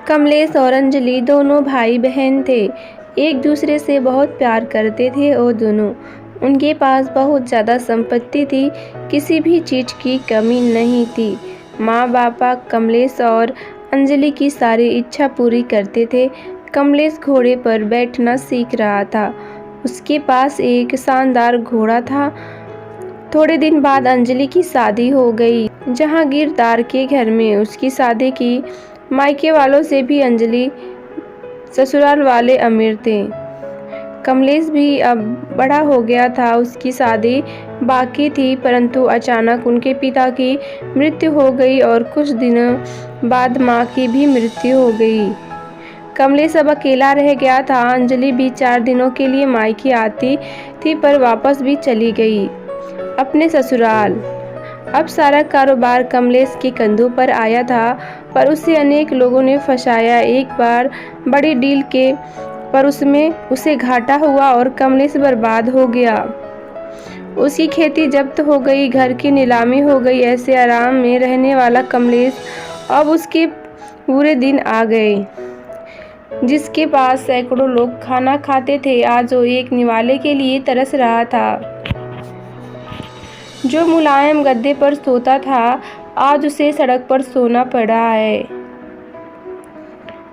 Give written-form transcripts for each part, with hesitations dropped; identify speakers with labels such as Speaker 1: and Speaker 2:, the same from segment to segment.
Speaker 1: कमलेश और अंजलि दोनों भाई बहन थे। एक दूसरे से बहुत प्यार करते थे और दोनों। उनके पास बहुत ज़्यादा संपत्ति थी, किसी भी चीज़ की कमी नहीं थी। माँ बापा कमलेश और अंजलि की सारी इच्छा पूरी करते थे। कमलेश घोड़े पर बैठना सीख रहा था। उसके पास एक शानदार घोड़ा था। थोड़े दिन बाद अंजलि की शादी हो गई। जहांगीरदार के घर में उसकी शादी की। मायके वालों से भी अंजलि ससुराल वाले अमीर थे। कमलेश भी अब बड़ा हो गया था। उसकी शादी बाकी थी, परंतु अचानक उनके पिता की मृत्यु हो गई और कुछ दिनों बाद मां की भी मृत्यु हो गई। कमलेश अब अकेला रह गया था। अंजलि भी 4 दिनों के लिए मायके आती थी, पर वापस भी चली गई अपने ससुराल। अब सारा कारोबार कमलेश के कंधों पर आया था, पर उसे अनेक लोगों ने फंसाया। एक बार बड़ी डील के पर उसमें उसे घाटा हुआ और कमलेश बर्बाद हो गया। उसकी खेती जब्त हो गई, घर की नीलामी हो गई। ऐसे आराम में रहने वाला कमलेश अब उसके बुरे दिन आ गए। जिसके पास सैकड़ों लोग खाना खाते थे, आज वो एक निवाले के लिए तरस रहा था। जो मुलायम गद्दे पर सोता था, आज उसे सड़क पर सोना पड़ा है।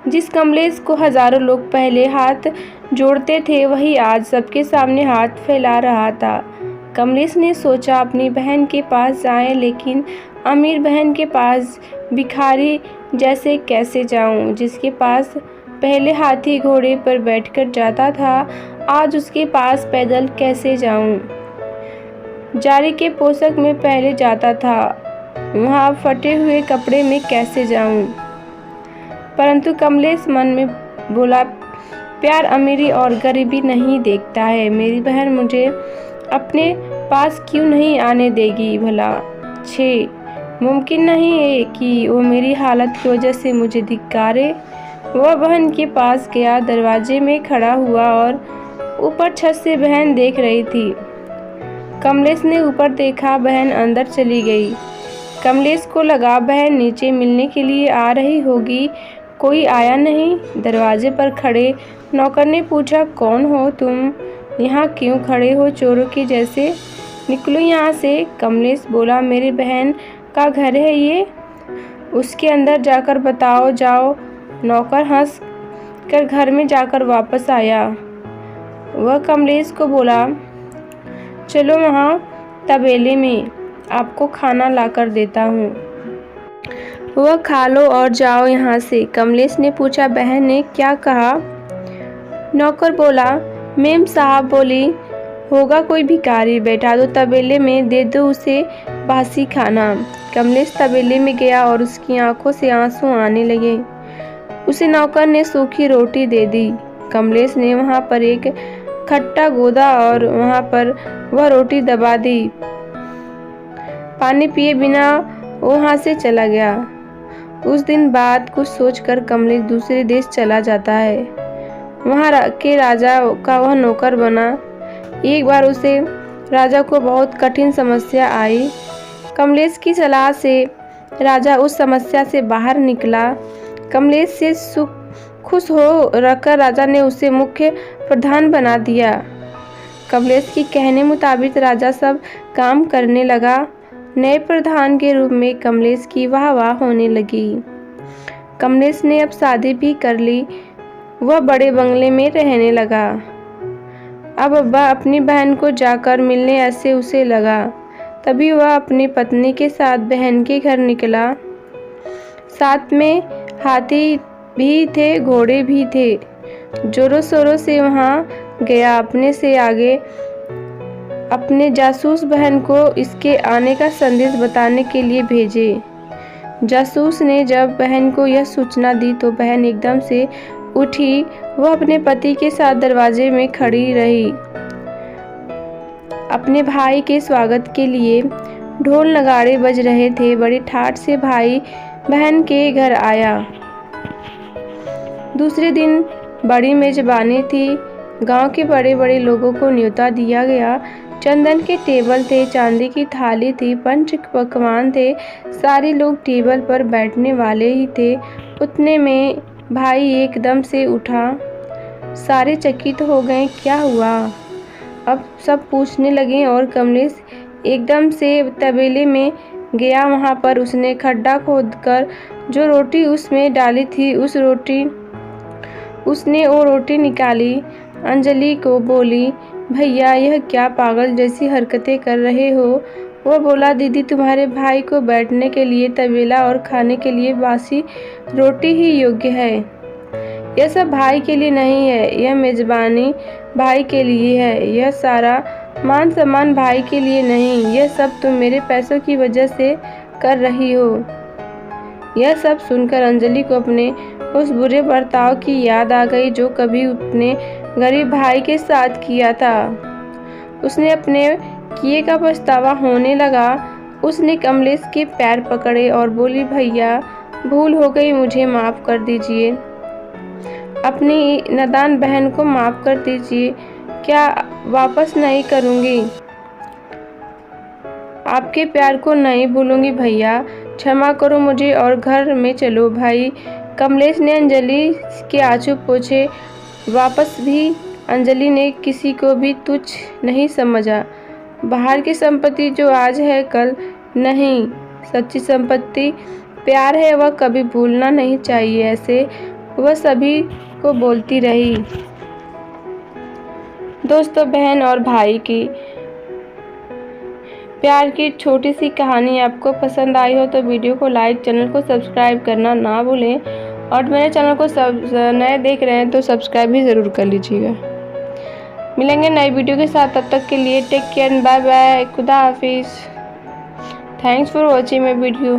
Speaker 1: जिस कमलेश को हजारों लोग पहले हाथ जोड़ते थे, वही आज सबके सामने हाथ फैला रहा था। कमलेश ने सोचा अपनी बहन के पास जाएं, लेकिन अमीर बहन के पास भिखारी जैसे कैसे जाऊं? जिसके पास पहले हाथी घोड़े पर बैठकर जाता था, आज उसके पास पैदल कैसे जाऊं? जारी के पोशाक में पहले जाता था, वहाँ फटे हुए कपड़े में कैसे जाऊं? परंतु कमलेश मन में बोला, प्यार अमीरी और गरीबी नहीं देखता है। मेरी बहन मुझे अपने पास क्यों नहीं आने देगी भला? मुमकिन नहीं है कि वो मेरी हालत की वजह से मुझे धिक्कारे। वह बहन के पास गया, दरवाजे में खड़ा हुआ और ऊपर छत से बहन देख रही थी। कमलेश ने ऊपर देखा, बहन अंदर चली गई। कमलेश को लगा बहन नीचे मिलने के लिए आ रही होगी। कोई आया नहीं। दरवाजे पर खड़े नौकर ने पूछा, कौन हो तुम? यहाँ क्यों खड़े हो चोरों के जैसे? निकलो यहाँ से। कमलेश बोला, मेरी बहन का घर है ये, उसके अंदर जाकर बताओ। जाओ। नौकर हंस कर घर में जाकर वापस आया। वह कमलेश को बोला, चलो वहाँ तबेले में आपको खाना लाकर देता हूँ, वह खा लो और जाओ यहाँ से। कमलेश ने पूछा, बहन ने क्या कहा? नौकर बोला, मेम साहब बोली होगा कोई भिखारी, बैठा दो तबेले में, दे दो उसे बासी खाना। कमलेश तबेले में गया और उसकी आंखों से आंसू आने लगे। उसे नौकर ने सूखी रोटी दे दी। कमलेश ने वहाँ पर एक खट्टा गोदा और वहाँ पर वह रोटी दबा दी। पानी पिए बिना वहाँ से चला गया। उस दिन बाद कुछ सोचकर कमलेश दूसरे देश चला जाता है। वहाँ के राजा का वह नौकर बना। एक बार उसे राजा को बहुत कठिन समस्या आई। कमलेश की सलाह से राजा उस समस्या से बाहर निकला। कमलेश से खुश हो रखकर राजा ने उसे मुख्य प्रधान बना दिया। कमलेश के कहने मुताबिक राजा सब काम करने लगा। नए प्रधान के रूप में कमलेश की वाह होने लगी। कमलेश ने अब शादी भी कर ली। वह बड़े बंगले में रहने लगा। अब अब्बा अपनी बहन को जाकर मिलने ऐसे उसे लगा। तभी वह अपनी पत्नी के साथ बहन के घर निकला। साथ में हाथी भी थे, घोड़े भी थे। जोरों शोरों से वहाँ गया। अपने से आगे अपने जासूस बहन को इसके आने का संदेश बताने के लिए भेजे। जासूस ने जब बहन को यह सूचना दी तो बहन एकदम से उठी। वह अपने पति के साथ दरवाजे में खड़ी रही। अपने भाई के स्वागत के लिए ढोल नगाड़े बज रहे थे। बड़ी ठाठ से भाई बहन के घर आया। दूसरे दिन बड़ी मेजबानी थी। गांव के बड़े बड़े लोगों को न्योता दिया गया। चंदन के टेबल थे, चांदी की थाली थी, पंच पकवान थे। सारे लोग टेबल पर बैठने वाले ही थे। उतने में भाई एकदम से उठा। सारे चकित हो गए, क्या हुआ? अब सब पूछने लगे और कमलेश एकदम से तबेले में गया। वहाँ पर उसने खड्डा खोदकर जो रोटी उसमें डाली थी उसने वो रोटी निकाली। अंजलि को बोली, भैया यह क्या पागल जैसी हरकतें कर रहे हो? वो बोला, दीदी तुम्हारे भाई को बैठने के लिए तबेला और खाने के लिए बासी रोटी ही योग्य है। यह सब भाई के लिए नहीं है, यह मेजबानी भाई के लिए है। यह सारा मान सम्मान भाई के लिए नहीं, यह सब तुम मेरे पैसों की वजह से कर रही हो। यह सब सुनकर अंजलि को अपने उस बुरे बर्ताव की याद आ गई जो कभी अपने गरीब भाई के साथ किया था। उसने अपने किए का पछतावा होने लगा। उसने कमलेश के पैर पकड़े और बोली, भैया भूल हो गई, मुझे माफ़ कर दीजिए। अपनी नादान बहन को माफ़ कर दीजिए। क्या वापस नहीं करूँगी, आपके प्यार को नहीं भूलूंगी। भैया क्षमा करो मुझे और घर में चलो। भाई कमलेश ने अंजलि के आंसू पोंछे। वापस भी अंजलि ने किसी को भी तुच्छ नहीं समझा। बाहर की संपत्ति जो आज है कल नहीं, सच्ची संपत्ति प्यार है, वह कभी भूलना नहीं चाहिए। ऐसे वह सभी को बोलती रही। दोस्तों, बहन और भाई की प्यार की छोटी सी कहानी आपको पसंद आई हो तो वीडियो को लाइक, चैनल को सब्सक्राइब करना ना भूलें और मेरे चैनल को नए देख रहे हैं तो सब्सक्राइब भी ज़रूर कर लीजिएगा। मिलेंगे नई वीडियो के साथ, तब तक के लिए टेक केयर, बाय बाय, खुदा हाफिज़। Thanks for watching my video.